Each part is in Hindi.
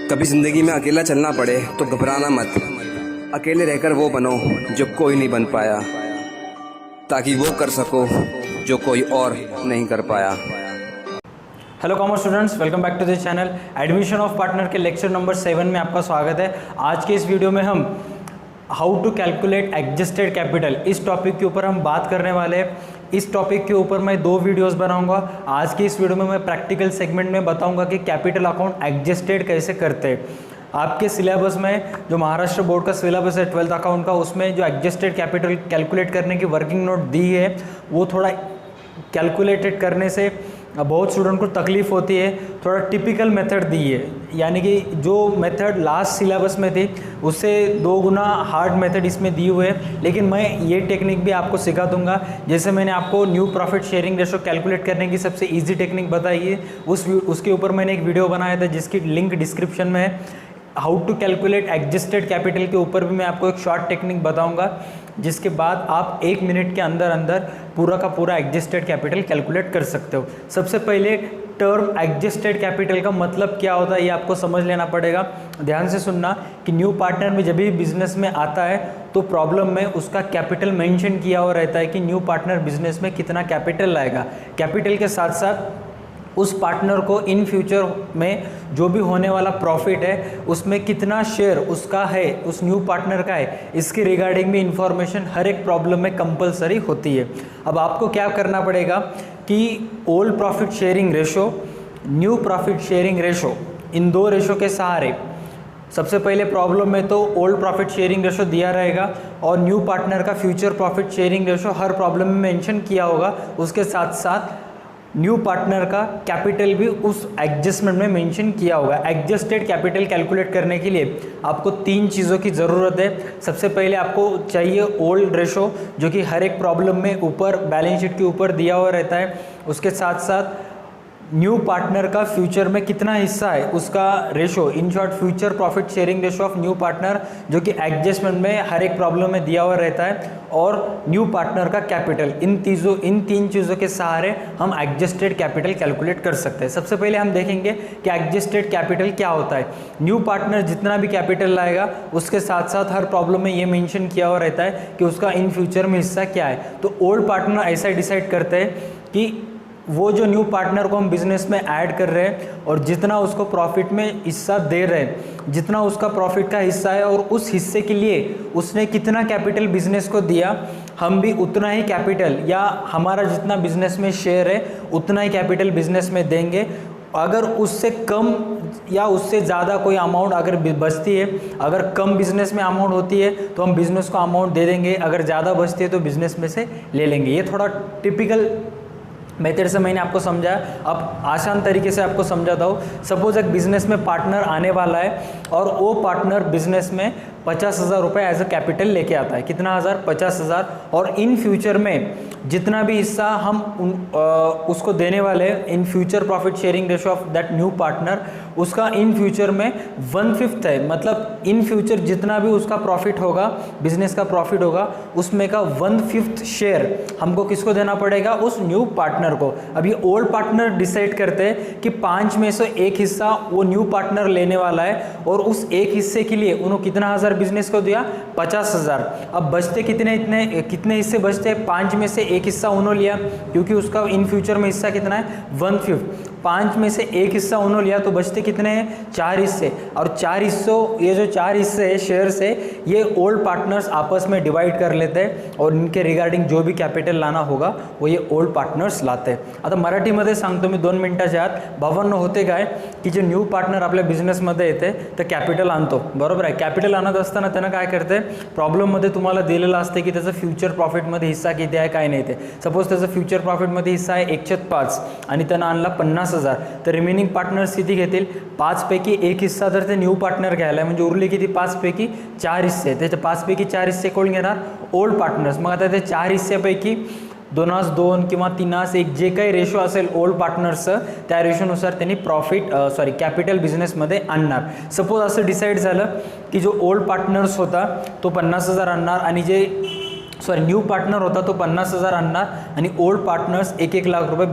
कभी जिंदगी में अकेला चलना पड़े तो घबराना मत। अकेले रहकर वो बनो जो कोई नहीं बन पाया, ताकि वो कर सको जो कोई और नहीं कर पाया। Hello commerce students, welcome back to the channel. Admission of partner के लेक्चर नंबर 7 में आपका स्वागत है। आज के इस वीडियो में हम how to calculate adjusted capital इस टॉपिक के ऊपर हम बात करने वाले हैं। इस टॉपिक के ऊपर मैं 2 वीडियोस बनाऊंगा। आज की इस वीडियो में मैं प्रैक्टिकल सेगमेंट में बताऊंगा कि कैपिटल अकाउंट एडजस्टेड कैसे करते हैं। आपके सिलेबस में जो महाराष्ट्र बोर्ड का सिलेबस है 12th अकाउंट का, उसमें जो एडजस्टेड कैपिटल कैलकुलेट करने की वर्किंग नोट दी है वो थोड़ा कैलकुलेटेड करने से बहुत स्टूडेंट को तकलीफ होती है। थोड़ा टिपिकल मेथड दी है, यानी कि जो मेथड लास्ट सिलेबस में थी उससे 2 गुना हार्ड मेथड इसमें दी हुए है। लेकिन मैं ये टेक्निक भी आपको सिखा दूंगा। जैसे मैंने आपको new profit sharing ratio calculate करने की सबसे इजी टेक्निक बताई है, उसके ऊपर मैंने एक वीडियो बनाया था जिसकी लिंक डिस्क्रिप्शन में है। How to calculate adjusted capital के ऊपर भी मैं आपको एक शॉर्ट टेक्निक बताऊंगा, जिसके बाद आप 1 मिनट के अंदर अंदर पूरा का पूरा एडजस्टेड कैपिटल कैलकुलेट कर सकते हो। सबसे पहले टर्म एडजस्टेड कैपिटल का मतलब क्या होता है ये आपको समझ लेना पड़ेगा। ध्यान से सुनना कि न्यू पार्टनर में जब भी बिजनेस में आता है तो प्रॉब्लम में उसका कैपिटल मेंशन किया हुआ रहता है कि न्यू पार्टनर बिजनेस में कितना कैपिटल लाएगा। कैपिटल के साथ साथ उस पार्टनर को इन फ्यूचर में जो भी होने वाला प्रॉफिट है उसमें कितना शेयर उसका है, उस न्यू पार्टनर का है, इसके रिगार्डिंग भी इंफॉर्मेशन हर एक प्रॉब्लम में कंपलसरी होती है। अब आपको क्या करना पड़ेगा कि old profit sharing ratio, new profit sharing ratio, इन 2 रेशो के सहारे सबसे पहले प्रॉब्लम में तो ओल्ड प्रॉफिट शेयरिंग रेशो दिया रहेगा और न्यू पार्टनर का फ्यूचर प्रॉफिट शेयरिंग रेशो हर प्रॉब्लम में मेंशन किया होगा। उसके साथ साथ न्यू पार्टनर का कैपिटल भी उस एडजस्टमेंट में मेंशन किया होगा। एडजस्टेड कैपिटल कैलकुलेट करने के लिए आपको 3 चीज़ों की ज़रूरत है। सबसे पहले आपको चाहिए ओल्ड रेशो, जो कि हर एक प्रॉब्लम में ऊपर बैलेंस शीट के ऊपर दिया हुआ रहता है। उसके साथ साथ न्यू पार्टनर का फ्यूचर में कितना हिस्सा है उसका ratio, in short future profit sharing ratio of new partner, जो कि एडजस्टमेंट में हर एक प्रॉब्लम में दिया हुआ रहता है, और न्यू पार्टनर का कैपिटल। इन 3 चीज़ों के सहारे हम एडजस्टेड कैपिटल कैलकुलेट कर सकते हैं। सबसे पहले हम देखेंगे कि एडजस्टेड कैपिटल क्या होता है। न्यू पार्टनर जितना भी कैपिटल लाएगा उसके साथ साथ हर प्रॉब्लम में ये मेंशन किया हुआ रहता है कि उसका इन फ्यूचर में हिस्सा क्या है। तो ओल्ड पार्टनर ऐसा डिसाइड करते हैं कि वो जो न्यू पार्टनर को हम बिजनेस में ऐड कर रहे हैं और जितना उसको प्रॉफिट में हिस्सा दे रहे हैं, जितना उसका प्रॉफिट का हिस्सा है और उस हिस्से के लिए उसने कितना कैपिटल बिजनेस को दिया, हम भी उतना ही कैपिटल या हमारा जितना बिजनेस में शेयर है उतना ही कैपिटल बिजनेस में देंगे। अगर उससे कम या उससे ज़्यादा कोई अमाउंट अगर बचती है, अगर कम बिजनेस में अमाउंट होती है तो हम बिजनेस को अमाउंट दे देंगे, अगर ज़्यादा बचती है तो बिजनेस में से ले लेंगे। ये थोड़ा टिपिकल मेथड से मैंने आपको समझाया। अब आसान तरीके से आपको समझाता हूँ। सपोज एक बिजनेस में पार्टनर आने वाला है और वो पार्टनर बिजनेस में 50,000 रुपये एज अ कैपिटल लेके आता है। कितना हज़ार? 50,000। और इन फ्यूचर में जितना भी हिस्सा हम उसको देने वाले हैं in future profit sharing ratio of that new partner, उसका इन फ्यूचर में 1/5 है। मतलब इन फ्यूचर जितना भी उसका प्रॉफिट होगा, बिजनेस का प्रॉफिट होगा, उसमें का 1/5 शेयर हमको किसको देना पड़ेगा? उस न्यू पार्टनर को। अब ये ओल्ड पार्टनर डिसाइड करते हैं कि 5 में से 1 हिस्सा वो न्यू पार्टनर लेने वाला है और उस 1 हिस्से के लिए उन्होंने कितना हज़ार बिजनेस को दिया? 50,000। अब बचते कितने हिस्से बचते हैं? 5 में से 1 हिस्सा उन्होंने लिया, क्योंकि उसका इन फ्यूचर में हिस्सा कितना है? 1/5। 5 में से 1 हिस्सा उन्होंने लिया तो बचते कितने हैं? 4 हिस्से। और 4 हिस्सों, ये जो 4 हिस्से है शेयर से, ये ओल्ड पार्टनर्स आपस में डिवाइड कर लेते हैं और इनके रिगार्डिंग जो भी कैपिटल लाना होगा वो ये ओल्ड पार्टनर्स लाते हैं। आता मराठीमध्ये सांगतो मी 2 मिनिटाच्या आत। भावांनो, होते काय की जे न्यू पार्टनर आपल्या बिझनेसमध्ये येते तर कॅपिटल आणतो, बरोबर आहे। कॅपिटल आणत असताना त्यानं काय करते, प्रॉब्लेममध्ये तुम्हाला दिलेलं असते की त्याचं फ्यूचर प्रॉफिटमध्ये हिस्सा किती आहे काय नाही ते। सपोज त्याचा फ्यूचर प्रॉफिटमध्ये हिस्सा आहे 1/5 आणि त्यानं आणला 50,000, तर रिमेनिंग पार्टनर्स किती घेतील? 5 पैकी 1 हिस्सा तर ते न्यू पार्टनर घ्यायला, म्हणजे उरले किती? 5 पैकी 4 हिस्से। त्याचे 5 पैकी 4 हिस्से कोण घेणार? Old partners. मग आता ते 4 हिस्सेपैकी 2:2 किंवा 3:1 जे काही रेशो असेल ओल्ड पार्टनर्सचं, त्या रेशोनुसार त्यांनी कॅपिटल बिझनेसमध्ये आणणार। सपोज असं डिसाईड झालं की जो ओल्ड पार्टनर्स होता तो 50,000 आणणार आणि जे न्यू पार्टनर होता तो 50,000 आणणार आणि ओल्ड पार्टनर्स 1-1 लाख रुपये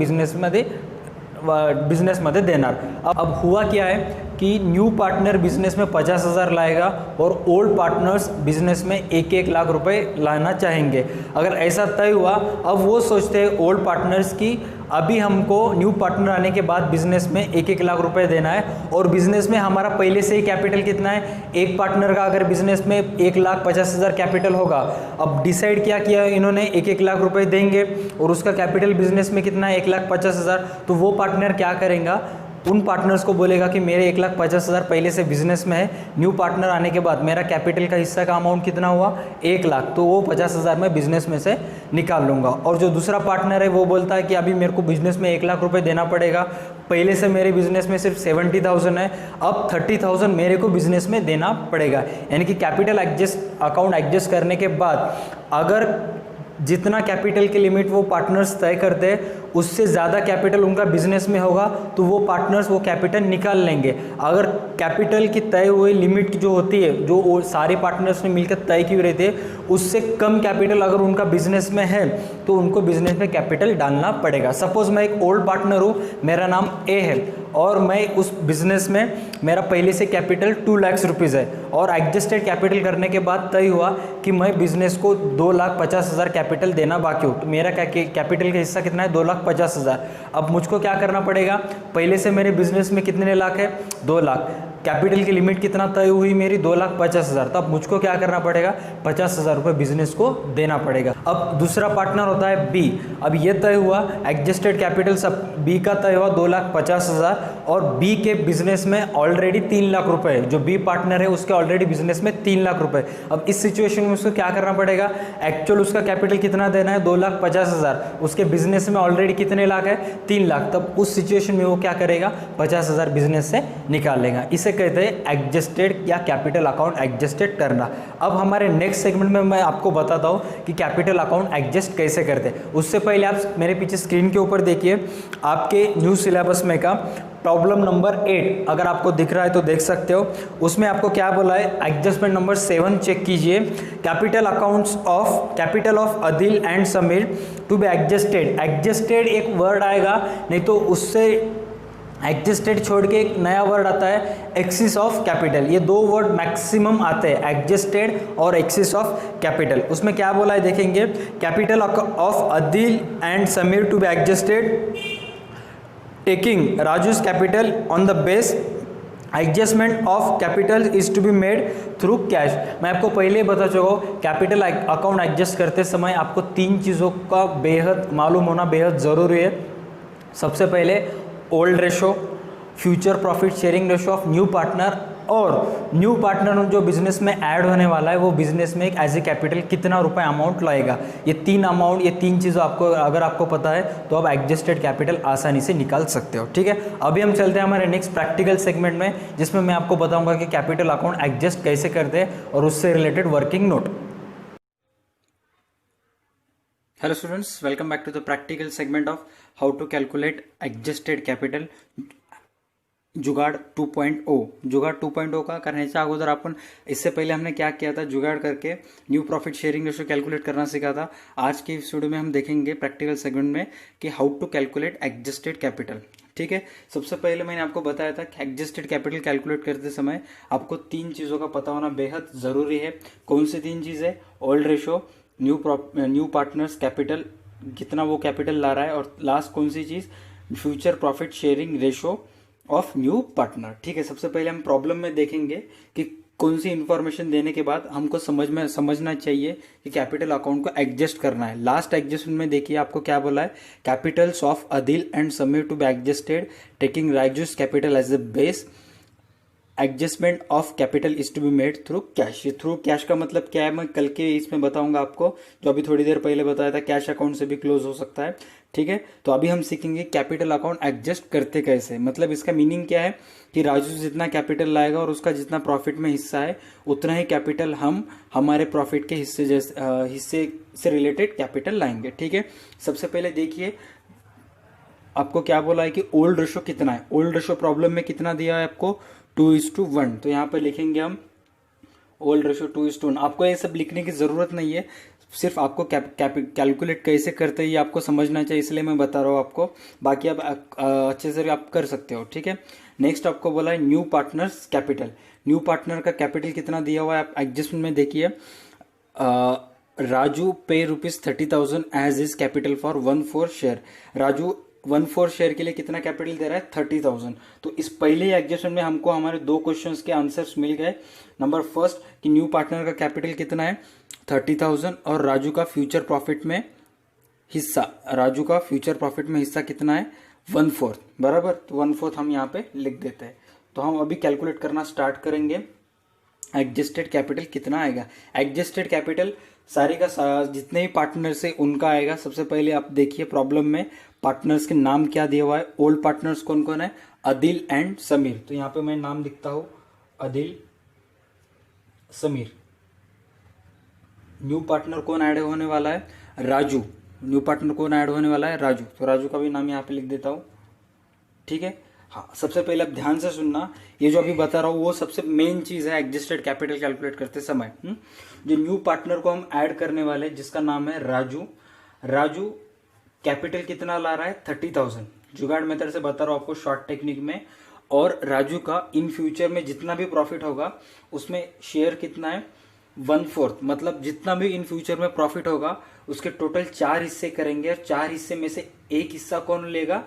बिझनेसमध्ये देणार। अब हुआ क्या है कि न्यू पार्टनर बिजनेस में 50,000 लाएगा और ओल्ड पार्टनर्स बिजनेस में 1-1 लाख रुपए लाना चाहेंगे। अगर ऐसा तय हुआ, अब वो सोचते हैं ओल्ड पार्टनर्स की अभी हमको न्यू पार्टनर आने के बाद बिजनेस में 1-1 लाख रुपए देना है और बिजनेस में हमारा पहले से ही कैपिटल कितना है, एक पार्टनर का अगर बिजनेस में 1,50,000 कैपिटल होगा, अब डिसाइड क्या किया इन्होंने 1-1 लाख रुपए देंगे और उसका कैपिटल बिजनेस में कितना है 1,50,000। तो वो पार्टनर क्या करेगा, उन पार्टनर्स को बोलेगा कि मेरे 1,50,000 पहले से बिजनेस में है, न्यू पार्टनर आने के बाद मेरा कैपिटल का हिस्सा का अमाउंट कितना हुआ 1 लाख, तो वो 50,000 मैं बिजनेस में से निकाल लूँगा। और जो दूसरा पार्टनर है वो बोलता है कि अभी मेरे को बिजनेस में 1 लाख रुपए देना पड़ेगा, पहले से मेरे बिजनेस में सिर्फ 70,000 है, अब 30,000 मेरे को बिजनेस में देना पड़ेगा। यानी कि कैपिटल अकाउंट एडजस्ट करने के बाद अगर जितना कैपिटल की लिमिट वो पार्टनर्स तय करते हैं उससे ज़्यादा कैपिटल उनका बिजनेस में होगा तो वो पार्टनर्स वो कैपिटल निकाल लेंगे। अगर कैपिटल की तय हुई लिमिट जो होती है, जो सारे पार्टनर्स ने मिलकर तय की रहती है, उससे कम कैपिटल अगर उनका बिजनेस में है तो उनको बिजनेस में कैपिटल डालना पड़ेगा। सपोज मैं एक ओल्ड पार्टनर हूँ, मेरा नाम ए है और मैं उस बिजनेस में मेरा पहले से कैपिटल 2 लाख रुपीज़ है और एडजस्टेड कैपिटल करने के बाद तय हुआ कि मैं बिजनेस को 2,50,000 कैपिटल देना बाकी हूँ, तो मेरा कैपिटल का हिस्सा कितना है 2,50,000। अब मुझको क्या करना पड़ेगा, पहले से मेरे बिजनेस में कितने लाख है 2 लाख, कैपिटल की लिमिट कितना तय हुई मेरी 2,50,000, तो अब मुझको क्या करना पड़ेगा 50,000 रुपये बिजनेस को देना पड़ेगा। अब दूसरा पार्टनर होता है बी, अब ये तय हुआ एडजस्टेड कैपिटल सब बी का तय हुआ 2,50,000 और बी के बिजनेस में ऑलरेडी 3 लाख रुपए, जो बी पार्टनर है उसके ऑलरेडी बिजनेस में 3 लाख रुपए। अब इस सिचुएशन में उसको क्या करना पड़ेगा, एक्चुअल उसका कैपिटल कितना देना है 2,50,000, उसके बिजनेस में ऑलरेडी कितने लाख है 3 लाख, तब उस सिचुएशन में वो क्या करेगा 50,000 बिजनेस से निकाल लेगा। इसे कहते हैं एडजस्टेड या कैपिटल अकाउंट एडजस्टेड करना। अब हमारे नेक्स्ट सेगमेंट में मैं आपको बताता हूँ कि कैपिटल अकाउंट एडजस्ट कैसे करते हैं। उससे पहले आप मेरे पीछे स्क्रीन के ऊपर देखिए, आपके न्यू सिलेबस में का प्रॉब्लम नंबर 8 अगर आपको दिख रहा है तो देख सकते हो। उसमें आपको क्या बोला है, एडजस्टमेंट नंबर 7 चेक कीजिए। Capital of Adil and Sameer to be adjusted. Adjusted एक वर्ड आएगा, नहीं तो उससे एडजस्टेड छोड़ के एक नया वर्ड आता है एक्सिस ऑफ कैपिटल। ये दो वर्ड मैक्सिमम आते हैं, एडजस्टेड और एक्सिस ऑफ कैपिटल। उसमें क्या बोला है देखेंगे, capital of Adil and Sameer to be adjusted taking Raju's capital on the base adjustment of capital is to be made through cash. मैं आपको पहले ही बता चुका हूँ, कैपिटल अकाउंट एडजस्ट करते समय आपको 3 चीज़ों का बेहद मालूम होना बेहद ज़रूरी है। सबसे पहले old ratio, future profit sharing ratio of new partner, और न्यू पार्टनर जो बिजनेस में ऐड होने वाला है वो बिजनेस में एक एज ए कैपिटल कितना रुपए अमाउंट लाएगा। ये 3 चीज़ें आपको अगर आपको पता है तो आप एडजस्टेड कैपिटल आसानी से निकाल सकते हो। ठीक है, अभी हम चलते हैं हमारे नेक्स्ट प्रैक्टिकल सेगमेंट में, जिसमें मैं आपको बताऊंगा कि कैपिटल अकाउंट एडजस्ट कैसे करते हैं और उससे related working note. Hello students, welcome back to the practical segment of how to calculate adjusted capital जुगाड़ 2.0। जुगाड़ 2.0 का करने से अगोदर अपन इससे पहले हमने क्या किया था, जुगाड़ करके new profit sharing ratio calculate करना सीखा था। आज की इस वीडियो में हम देखेंगे प्रैक्टिकल सेगमेंट में कि how to calculate adjusted capital. ठीक है, सबसे पहले मैंने आपको बताया था कि एडजस्टेड कैपिटल कैलकुलेट करते समय आपको 3 चीज़ों का पता होना बेहद ज़रूरी है। कौन सी 3 चीज़ें, old ratio, new partners capital कितना वो कैपिटल ला रहा है, और लास्ट कौन सी चीज़, future profit sharing ratio of new partner. ठीक है, सबसे पहले हम प्रॉब्लम में देखेंगे कि कौन सी इंफॉर्मेशन देने के बाद हमको समझना चाहिए कि कैपिटल अकाउंट को एडजस्ट करना है। लास्ट एडजस्टमेंट में देखिए आपको क्या बोला है, capitals of Adil and Sameer to be adjusted taking Raju's capital as the base adjustment of capital is to be made through cash. ये थ्रू कैश का मतलब क्या है मैं कल के इसमें बताऊंगा आपको, जो अभी थोड़ी देर पहले बताया था कैश अकाउंट से भी क्लोज हो सकता है। ठीक है, तो अभी हम सीखेंगे कैपिटल अकाउंट एडजस्ट करते कैसे। मतलब इसका मीनिंग क्या है कि राजू जितना कैपिटल लाएगा और उसका जितना प्रॉफिट में हिस्सा है उतना ही कैपिटल हम हमारे प्रॉफिट के हिस्से से रिलेटेड कैपिटल लाएंगे। ठीक है, सबसे पहले देखिए आपको क्या बोला है कि ओल्ड रेशो कितना है। ओल्ड रेशो प्रॉब्लम में कितना दिया है आपको, 2:1। तो यहाँ पर लिखेंगे हम ओल्ड रेशो 2:1। आपको ये सब लिखने की जरूरत नहीं है, सिर्फ आपको कैलकुलेट कैसे करते हैं ये आपको समझना चाहिए, इसलिए मैं बता रहा हूँ आपको। बाकी आप अच्छे से आप कर सकते हो, ठीक है। नेक्स्ट आपको बोला है new partners capital. New partner का कैपिटल कितना दिया हुआ है आप एडजस्टमेंट में देखिए। राजू पे ₹30,000 as is capital for 1/4 share. Raju 1/4 share के लिए कितना कैपिटल दे रहा है? 30,000। तो इस पहले एडजस्टमेंट में हमको हमारे दो क्वेश्चंस के आंसर्स मिल गए। नंबर फर्स्ट कि न्यू पार्टनर का कैपिटल कितना है? 30,000 और राजू का फ्यूचर प्रॉफिट में हिस्सा, राजू का फ्यूचर प्रॉफिट में हिस्सा कितना है? 1/4, बराबर। तो 1/4 हम यहाँ पे लिख देते हैं। तो हम अभी कैलकुलेट करना स्टार्ट करेंगे। एडजस्टेड कैपिटल कितना आएगा? एडजस्टेड कैपिटल सारे का जितने भी पार्टनर्स है उनका आएगा। सबसे पहले आप देखिए प्रॉब्लम में पार्टनर्स के नाम क्या दिया हुआ है। ओल्ड पार्टनर्स कौन कौन है? आदिल एंड समीर। तो यहाँ पे मैं नाम लिखता हूं आदिल, समीर। न्यू पार्टनर कौन ऐड होने वाला है? राजू। न्यू पार्टनर कौन ऐड होने वाला है? राजू। तो राजू का भी नाम यहाँ पे लिख देता हूं, ठीक है। हाँ, सबसे पहले आप ध्यान से सुनना, ये जो अभी बता रहा हूँ वो सबसे मेन चीज है एडजस्टेड कैपिटल कैलकुलेट करते समय। जो न्यू पार्टनर को हम ऐड करने वाले जिसका नाम है राजू। राजू कैपिटल कितना ला रहा है? 30,000। जुगाड़ मेथड से बता रहा हूँ आपको शॉर्ट टेक्निक में। और राजू का इन फ्यूचर में जितना भी प्रॉफिट होगा उसमें शेयर कितना है? 1/4। मतलब जितना भी इन फ्यूचर में प्रॉफिट होगा उसके टोटल 4 हिस्से करेंगे और 4 हिस्से में से एक हिस्सा कौन लेगा?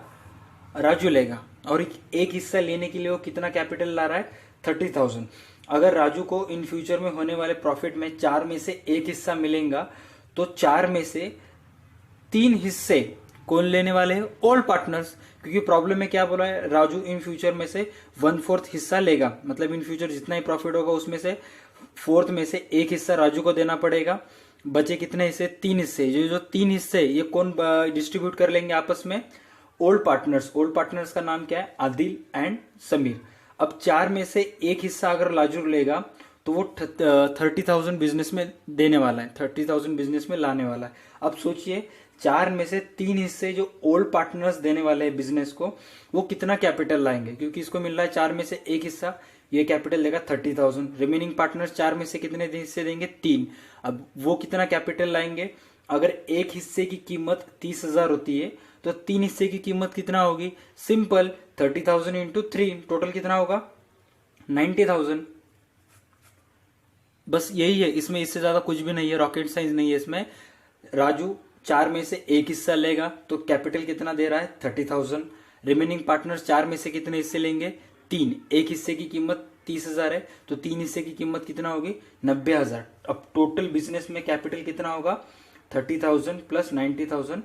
राजू लेगा। और एक हिस्सा लेने के लिए वो कितना कैपिटल ला रहा है? 30,000। अगर राजू को इन फ्यूचर में होने वाले प्रॉफिट में 4 में से एक हिस्सा मिलेगा तो 4 में से 3 हिस्से कौन लेने वाले हैं? Old partners. क्योंकि प्रॉब्लम में क्या बोला है? राजू इन फ्यूचर में से 1/4 हिस्सा लेगा। मतलब इन फ्यूचर जितना ही प्रॉफिट होगा उसमें से 4th में से एक हिस्सा राजू को देना पड़ेगा। बचे कितने हिस्से? 3 हिस्से। जो 3 हिस्से ये कौन डिस्ट्रीब्यूट कर लेंगे आपस में? Old partners. ओल्ड पार्टनर्स का नाम क्या है? आदिल एंड समीर। अब 4 में से एक हिस्सा अगर राजू लेगा तो वो 30,000 बिजनेस में देने वाला है, 30,000 बिजनेस में लाने वाला है। अब सोचिए 4 में से 3 हिस्से जो ओल्ड पार्टनर्स देने वाले हैं बिजनेस को, वो कितना कैपिटल लाएंगे? क्योंकि इसको मिल रहा है 4 में से एक हिस्सा, ये कैपिटल देगा 30,000। रिमेनिंग पार्टनर्स 4 में से कितने हिस्से देंगे? 3। अब वो कितना कैपिटल लाएंगे? अगर एक हिस्से की कीमत 30,000 होती है तो 3 हिस्से की कीमत कितना होगी? सिंपल, 30,000 इंटू 3, टोटल कितना होगा? 90,000। बस यही है इसमें, इससे ज्यादा कुछ भी नहीं है, रॉकेट साइंस नहीं है इसमें। राजू 4 में से एक हिस्सा लेगा तो कैपिटल कितना दे रहा है? 30,000। रिमेनिंग पार्टनर्स 4 में से कितने हिस्से लेंगे? 3। एक हिस्से की कीमत 30,000 है तो 3 हिस्से की कीमत कितना होगी? 90,000। अब टोटल बिजनेस में कैपिटल कितना होगा? 30,000 प्लस 90,000,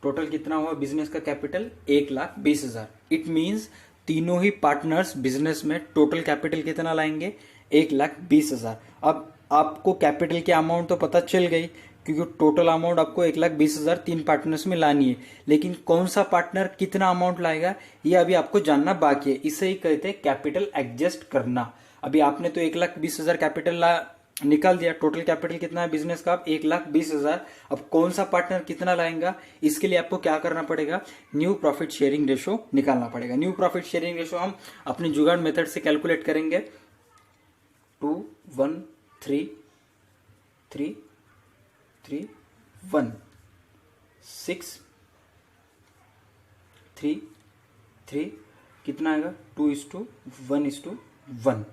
टोटल कितना हुआ बिजनेस का कैपिटल? 1,20,000। इट मींस तीनों ही पार्टनर्स बिजनेस में टोटल कैपिटल कितना लाएंगे? 1,20,000। अब आपको कैपिटल की अमाउंट तो पता चल गई क्योंकि टोटल अमाउंट आपको 1,20,000 3 पार्टनर्स में लानी है। लेकिन कौन सा पार्टनर कितना अमाउंट लाएगा ये अभी आपको जानना बाकी है। इसे ही कहते हैं कैपिटल एडजस्ट करना। अभी आपने तो 1,20,000 कैपिटल निकाल दिया, टोटल कैपिटल कितना है बिजनेस का? 1,20,000। अब कौन सा पार्टनर कितना लाएगा इसके लिए आपको क्या करना पड़ेगा? न्यू प्रॉफिट शेयरिंग रेशो निकालना पड़ेगा। न्यू प्रॉफिट शेयरिंग रेशो हम अपने जुगाड़ मेथड से कैलकुलेट करेंगे। 2 1 3 3 3 1 6 3 3 कितना आएगा? 2:1:1,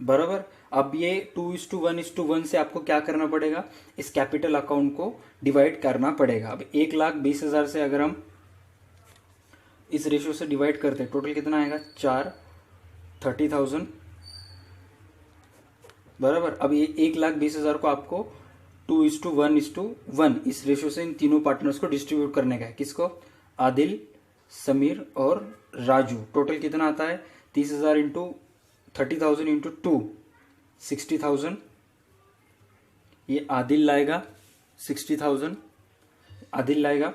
बराबर। अब ये 2:1:1 से आपको क्या करना पड़ेगा? इस कैपिटल अकाउंट को डिवाइड करना पड़ेगा। अब 1,20,000 से अगर हम इस रेशियो से डिवाइड करते हैं टोटल कितना आएगा? 4, 30,000, बराबर। अब ये 1,20,000 को आपको 2:1:1 इस रेशियो से इन तीनों पार्टनर्स को डिस्ट्रीब्यूट करने का है। किसको? आदिल, समीर और राजू। टोटल कितना आता है? 30,000 इंटू 30,000 इंटू 2, 60,000। ये आदिल लाएगा 60,000, आदिल लाएगा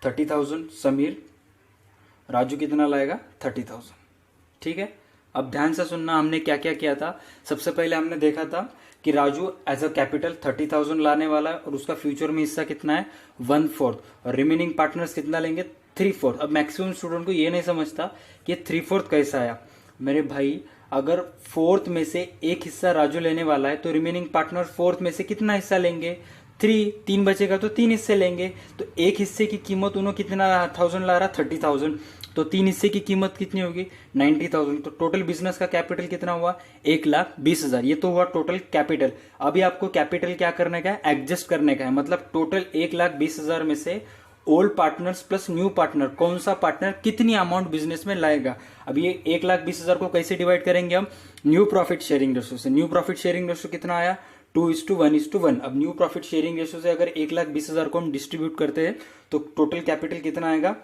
30,000, समीर, राजू कितना लाएगा? 30,000। ठीक है। अब ध्यान से सुनना, हमने क्या क्या किया था। सबसे पहले हमने देखा था कि राजू एज अ कैपिटल 30,000 लाने वाला है और उसका फ्यूचर में हिस्सा कितना है? 1/4। और रिमेनिंग पार्टनर्स कितना लेंगे? 3/4। अब मैक्सिमम स्टूडेंट को ये नहीं समझता कि 3/4 कैसा आया। मेरे भाई अगर फोर्थ में से एक हिस्सा राजू लेने वाला है तो रिमेनिंग पार्टनर फोर्थ में से कितना हिस्सा लेंगे? 3 बचेगा तो 3 हिस्से लेंगे। तो एक हिस्से की कीमत उन्होंने कितना 1000 ला रहा? 30,000। तो 3 हिस्से की कीमत कितनी होगी? 90,000। तो टोटल बिजनेस का कैपिटल कितना हुआ? 1,20,000। ये तो हुआ टोटल कैपिटल। अभी आपको कैपिटल क्या करने का है? एडजस्ट करने का है। मतलब टोटल 1,20,000 में से old partners plus new partner, कौन सा पार्टनर कितनी अमाउंट बिजनेस में लाएगा। अब ये 1,20,000 को कैसे डिवाइड करेंगे हम? न्यू प्रॉफिट शेयरिंग रेशो से। न्यू प्रॉफिट शेयरिंग रेशो कितना आया? 2:1:1। अब न्यू प्रॉफिट शेयरिंग रेशो से अगर 1,20,000 को हम डिस्ट्रीब्यूट करते हैं तो टोटल कैपिटल कितना आएगा?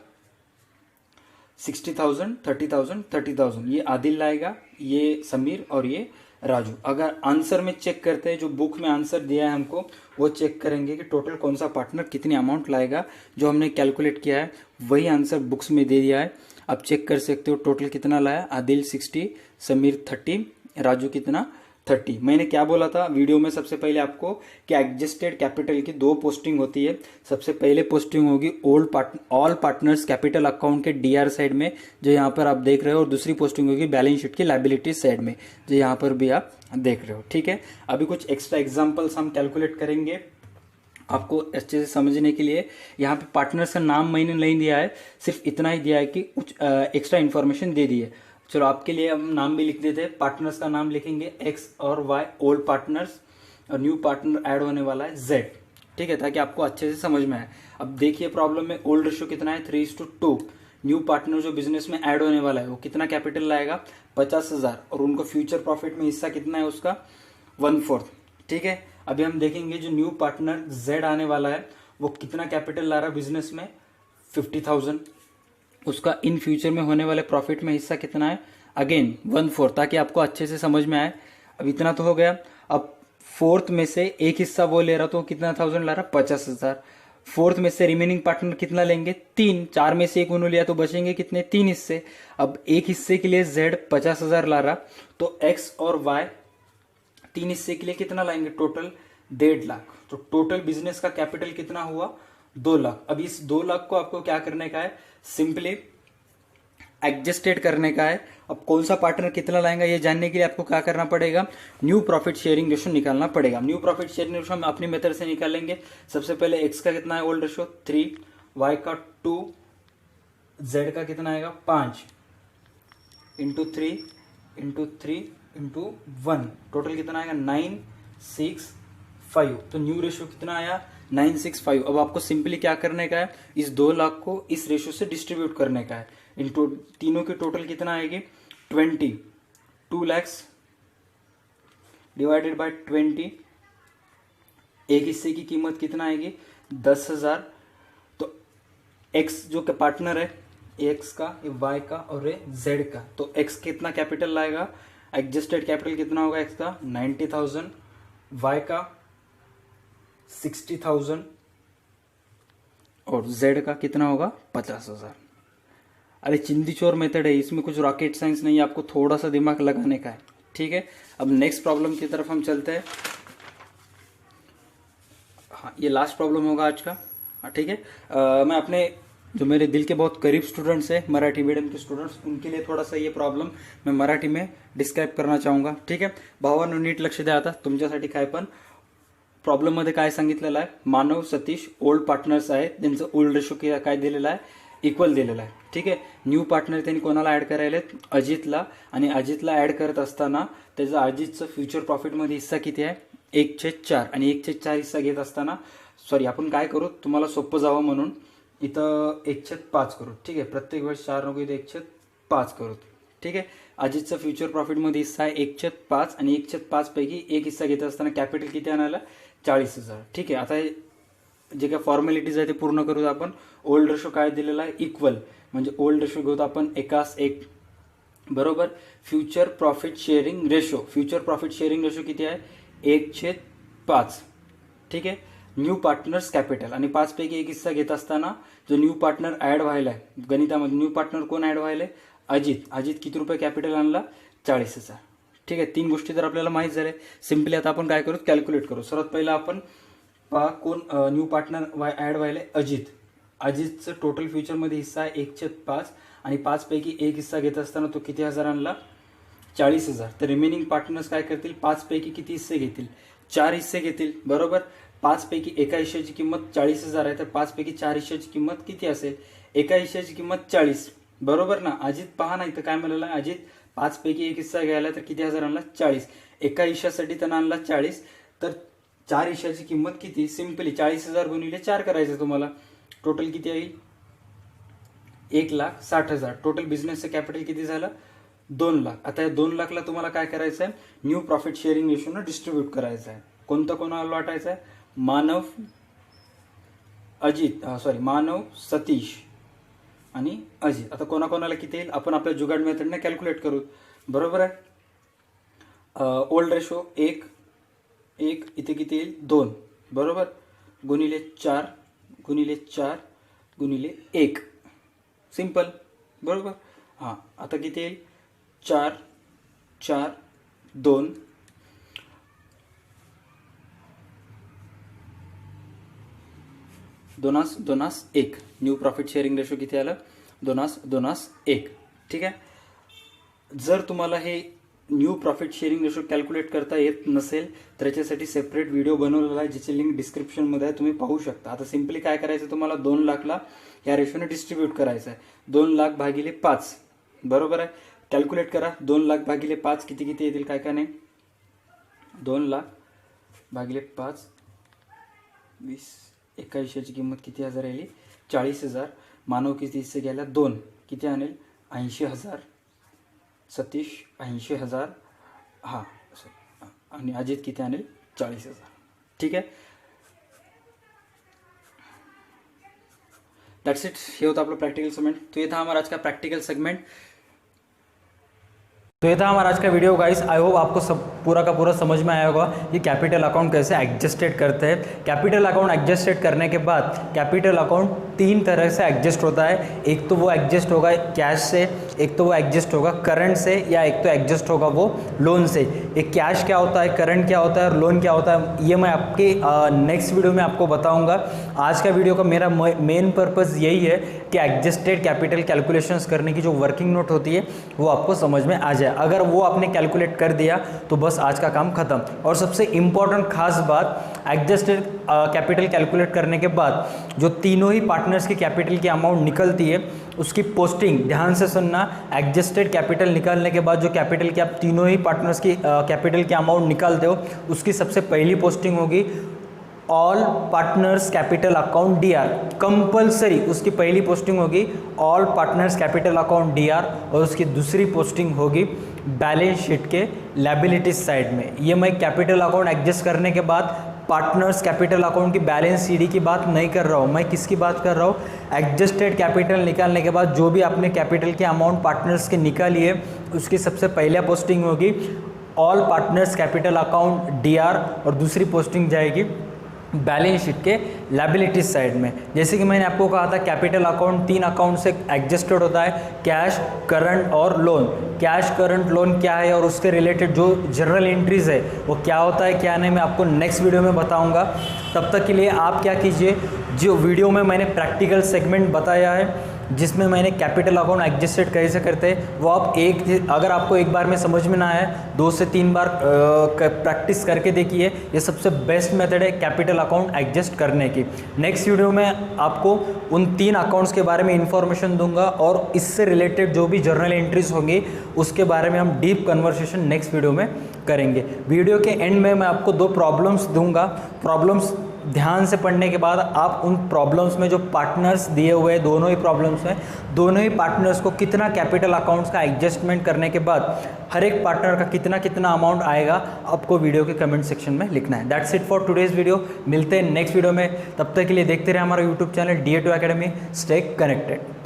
60,000, 30,000, 30,000। ये आदिल लाएगा, ये समीर और ये राजू। अगर आंसर में चेक करते हैं, जो बुक में आंसर दिया है हमको, वो चेक करेंगे कि टोटल कौन सा पार्टनर कितनी अमाउंट लाएगा। जो हमने कैलकुलेट किया है वही आंसर बुक्स में दे दिया है। आप चेक कर सकते हो टोटल कितना लाया। आदिल 60, समीर 30, राजू कितना 30। मैंने क्या बोला था वीडियो में सबसे पहले आपको कि एडजस्टेड कैपिटल की 2 पोस्टिंग होती है। सबसे पहले पोस्टिंग होगी ऑल पार्टनर्स कैपिटल अकाउंट के डीआर साइड में, जो यहाँ पर आप देख रहे हो, और दूसरी पोस्टिंग होगी बैलेंस शीट की लायबिलिटी साइड में, जो यहाँ पर भी आप देख रहे हो। ठीक है, अभी कुछ एक्स्ट्रा एग्जाम्पल्स हम कैलकुलेट करेंगे आपको अच्छे से समझने के लिए। यहाँ पे पार्टनर्स का नाम मैंने नहीं दिया है, सिर्फ इतना ही दिया है कि कुछ एक्स्ट्रा इन्फॉर्मेशन दे दी है। चलो आपके लिए हम नाम भी लिख देते हैं। पार्टनर्स का नाम लिखेंगे एक्स और वाई ओल्ड पार्टनर्स, और न्यू पार्टनर ऐड होने वाला है जेड। ठीक है, ताकि आपको अच्छे से समझ में आए। अब देखिए प्रॉब्लम में ओल्ड रेशियो कितना है? 3:2। न्यू पार्टनर जो बिजनेस में ऐड होने वाला है वो कितना कैपिटल लाएगा? 50,000। और उनको फ्यूचर प्रॉफिट में हिस्सा कितना है उसका? 1/4। ठीक है, अभी हम देखेंगे जो न्यू पार्टनर जेड आने वाला है वो कितना कैपिटल ला रहा है बिजनेस में? 50,000। उसका इन फ्यूचर में होने वाले प्रॉफिट में हिस्सा कितना है? अगेन 1/4, ताकि आपको अच्छे से समझ में आए। अब इतना तो हो गया। अब फोर्थ में से एक हिस्सा वो ले रहा तो कितना 1000 ला रहा? 50,000। फोर्थ में से रिमेनिंग पार्टनर कितना लेंगे? 3। 4 में से एक उन्होंने लिया तो बचेंगे कितने? 3 हिस्से। अब एक हिस्से के लिए जेड 50,000 ला रहा, तो एक्स और वाई 3 हिस्से के लिए कितना लाएंगे? टोटल 1.5 लाख। तो टोटल बिजनेस का कैपिटल कितना हुआ? 2 लाख। अब इस 2 लाख को आपको क्या करने का है? सिंपली एडजस्टेड करने का है। अब कौन सा पार्टनर कितना लाएगा ये जानने के लिए आपको क्या करना पड़ेगा? न्यू प्रॉफिट शेयरिंग रेशो निकालना पड़ेगा। न्यू प्रॉफिट शेयरिंग रेशो हम अपनी मेथड से निकालेंगे। सबसे पहले एक्स का कितना है ओल्ड रेशो? 3, वाई का 2, जेड का कितना आएगा? 5 इंटू 3 इंटू 3 इंटू 1। टोटल कितना आएगा? 9, 6, 5। तो न्यू रेशो कितना आया? 965। अब आपको सिंपली क्या करने का है? इस 2 लाख को इस रेशो से डिस्ट्रीब्यूट करने का है। इन तीनों की टोटल कितना आएगी? 20। 2 lakhs डिवाइडेड बाय 20। एक हिस्से की कीमत कितना आएगी? 10,000। तो एक्स जो पार्टनर है, एक्स का, ये वाई का और ये जेड का, तो एक्स कितना कैपिटल लाएगा? एडजस्टेड कैपिटल कितना होगा एक्स का? 90,000, वाई का 60,000 और जेड का कितना होगा? 50,000। अरे चिंदी चोर मेथड है, इसमें कुछ रॉकेट साइंस नहीं है, आपको थोड़ा सा दिमाग लगाने का है। ठीक है, अब नेक्स्ट प्रॉब्लम की तरफ हम चलते हैं। हाँ, ये लास्ट प्रॉब्लम होगा आज का। ठीक है, मैं अपने जो मेरे दिल के बहुत करीब स्टूडेंट्स हैं, मराठी मीडियम के स्टूडेंट्स, उनके लिए थोड़ा सा ये प्रॉब्लम मैं मराठी में डिस्क्राईब करना चाहूंगा. ठीक आहे भावांनो, नीट लक्ष द्या. आता तुमच्यासाठी काय पण प्रॉब्लेम मध्ये काय सांगितलेलं आहे, मानव सतीश ओल्ड पार्टनर्स आहेत, त्यांचं ओल्ड रेशो काय दिलेला आहे, इक्वल दिलेला आहे. ठीक आहे, न्यू पार्टनर त्यांनी कोणाला ऍड करायला, अजितला, आणि अजितला ऍड करत असताना त्याचं अजितचं फ्युचर प्रॉफिटमध्ये हिस्सा किती आहे, 1/4, आणि 1/4 हिस्सा घेत असताना सॉरी आपण काय करू, तुम्हाला सोपं जावं म्हणून इथं 1/5 करू. ठीक आहे, प्रत्येक वेळेस 4 नको, इथं 1/5 करू. ठीक आहे, अजितचा फ्युचर प्रॉफिटमध्ये हिस्सा आहे 1/5, आणि 1/5 पैकी एक हिस्सा घेत असताना कॅपिटल किती आणायला, 40,000. ठीक आहे, आता जे काय फॉर्मॅलिटीज आहे ते पूर्ण करू आपण. ओल्ड रेशो काय दिलेला आहे, इक्वल, म्हणजे ओल्ड रेशो घेऊ आपण 1:1 बरोबर. Future profit sharing ratio, future profit sharing ratio किती आहे, 1/5. ठीक आहे, न्यू पार्टनर्स कॅपिटल, आणि 5 पैकी एक हिस्सा घेत असताना जो न्यू पार्टनर ऍड व्हायला आहे गणितामध्ये, न्यू पार्टनर कोण ऍड व्हायला, अजित. अजित किती रुपये कॅपिटल आणला, 40,000. ठीक आहे, 3 गोष्टी तर आपल्याला माहित झाल्या. सिंपली आता आपण काय करू, कॅल्क्युलेट करू. सर्वात पहिला आपण कोण न्यू पार्टनर ऍड व्हायला, अजित. अजितचं टोटल फ्युचरमध्ये हिस्सा आहे 1/5, आणि 5 पैकी एक हिस्सा घेत असताना तो किती हजार आणला, 40,000. तर रिमेनिंग पार्टनर्स काय करतील, 5 पैकी किती हिस्से घेतील, 4 हिस्से घेतील. बरोबर. 5 पैकी एका हिश्श्याची किंमत 40,000 आहे, तर 5 पैकी 4 हिश्श्याची किंमत किती असेल, एका हिश्श्याची किंमत 40. बरोबर ना. अजित पहा ना, इथं काय म्हणलं, अजित 5 पैकी एक हिस्सा घ्यायला तर किती हजार आणला, 40. एका हिश्श्यासाठी त्यानं आणला 40. तर 4 हिश्श्याची किंमत किती, सिम्पली 40,000 गुणिले 4 करायचं तुम्हाला. टोटल किती येईल, 1,60,000. टोटल बिझनेसचं कॅपिटल किती झालं, 2,00,000. आता या 2,00,000ला तुम्हाला काय करायचं आहे, न्यू प्रॉफिट शेअरिंग रेशोनं डिस्ट्रीब्यूट करायचं आहे. कोणतं कोणाला वाटायचं आहे, मानव सतीश आणि अजित. आता कोणाकोणाला किती येईल आपण आपल्या जुगाड मेथडने कॅल्क्युलेट करू. बरोबर आहे. ओल्ड रेशो 1 इथे किती येईल, 2. बरोबर. गुणिले 4 गुणिले 1. सिंपल. बरोबर. हां, आता किती येईल, 4 2 2 1. न्यू प्रॉफिट शेअरिंग रेशो किती आलं, 2 1. ठीक आहे. जर तुम्हाला हे new profit sharing ratio calculate करता येत नसेल तर याच्यासाठी सेपरेट व्हिडिओ बनवलेला आहे, ज्याची लिंक डिस्क्रिप्शनमध्ये आहे, तुम्ही पाहू शकता. आता सिम्पली काय करायचं, तुम्हाला 2,00,000ला या रेशोने डिस्ट्रीब्यूट करायचं आहे. 2,00,000 भागिले 5. बरोबर आहे. कॅल्क्युलेट करा, 2,00,000 भागिले 5 किती येतील, काय काय नाही, 2,00,000 भागिले 5 20. एका हिश्श्याची किंमत किती हजार आली, 40,000. मानव किती हिस्से घ्यायला, 2. किती आणेल, 80,000. सतीश 80,000. हां, आणि अजित किती आणेल, 40,000. ठीक आहे. That's it. ये होता आपका प्रैक्टिकल सेगमेंट. तो ये था हमारा आज का प्रैक्टिकल सेगमेंट. तो ये था हमारा आज का वीडियो गाइस. आई होप आपको सब पूरा का पूरा समझ में आया होगा कि कैपिटल अकाउंट कैसे एडजस्टेड करते हैं. कैपिटल अकाउंट एडजस्टेड करने के बाद कैपिटल अकाउंट 3 तरह से एडजस्ट होता है. एक तो वो एडजस्ट होगा कैश से, एक तो वो एडजस्ट होगा करंट से, या एक तो एडजस्ट होगा वो लोन से. एक कैश क्या होता है, करंट क्या होता है और लोन क्या होता है, ये मैं आपके नेक्स्ट वीडियो में आपको बताऊँगा. आज का वीडियो का मेरा मेन पर्पज़ यही है कि एडजस्टेड कैपिटल कैलकुलेशंस करने की जो वर्किंग नोट होती है वो आपको समझ में आ जाए. अगर वो आपने कैलकुलेट कर दिया तो बस आज का काम खत्म. और सबसे इम्पॉर्टेंट खास बात, एडजस्टेड कैपिटल कैलकुलेट करने के बाद जो तीनों ही पार्टनर्स की कैपिटल की अमाउंट निकलती है उसकी पोस्टिंग ध्यान से सुनना. एडजस्टेड कैपिटल निकालने के बाद जो कैपिटल की आप तीनों ही पार्टनर्स की कैपिटल की अमाउंट निकालते हो उसकी सबसे पहली पोस्टिंग होगी all partners capital account DR. Compulsory उसकी पहली पोस्टिंग होगी all partners capital account DR और उसकी दूसरी पोस्टिंग होगी बैलेंस शीट के लायबिलिटीज साइड में. ये मैं कैपिटल अकाउंट एडजस्ट करने के बाद पार्टनर्स कैपिटल अकाउंट की बैलेंस CD की बात नहीं कर रहा हूँ, मैं किसकी बात कर रहा हूँ, एडजस्टेड कैपिटल निकालने के बाद जो भी आपने कैपिटल की अमाउंट पार्टनर्स की निकाली है उसकी सबसे पहले पोस्टिंग होगी all partners capital account DR और दूसरी पोस्टिंग जाएगी बैलेंस शीट के लायबिलिटीज साइड में. जैसे कि मैंने आपको कहा था कैपिटल अकाउंट 3 अकाउंट से एडजस्टेड होता है, कैश, करंट और लोन. कैश, करंट, लोन क्या है और उसके रिलेटेड जो जनरल एंट्रीज है वो क्या होता है क्या नहीं, मैं आपको नेक्स्ट वीडियो में बताऊंगा. तब तक के लिए आप क्या कीजिए, जो वीडियो में मैंने प्रैक्टिकल सेगमेंट बताया है जिसमें मैंने कैपिटल अकाउंट एडजस्टेड कैसे करते हैं वो आप अगर आपको एक बार में समझ में ना आए 2 से 3 बार प्रैक्टिस करके देखिए. ये सबसे बेस्ट मेथड है कैपिटल अकाउंट एडजस्ट करने की. नेक्स्ट वीडियो में आपको उन 3 अकाउंट्स के बारे में इंफॉर्मेशन दूंगा और इससे रिलेटेड जो भी जर्नल एंट्रीज होंगी उसके बारे में हम डीप कन्वर्सेशन नेक्स्ट वीडियो में करेंगे. वीडियो के एंड में मैं आपको 2 प्रॉब्लम्स दूंगा. प्रॉब्लम्स ध्यान से पढ़ने के बाद आप उन प्रॉब्लम्स में जो पार्टनर्स दिए हुए हैं दोनों ही प्रॉब्लम्स में, दोनों ही पार्टनर्स को कितना कैपिटल अकाउंट्स का एडजस्टमेंट करने के बाद हर एक पार्टनर का कितना कितना अमाउंट आएगा आपको वीडियो के कमेंट सेक्शन में लिखना है. That's it for today's video. मिलते हैं नेक्स्ट वीडियो में. तब तक के लिए देखते रहे हमारा YouTube channel DA2 Academy. Stay connected.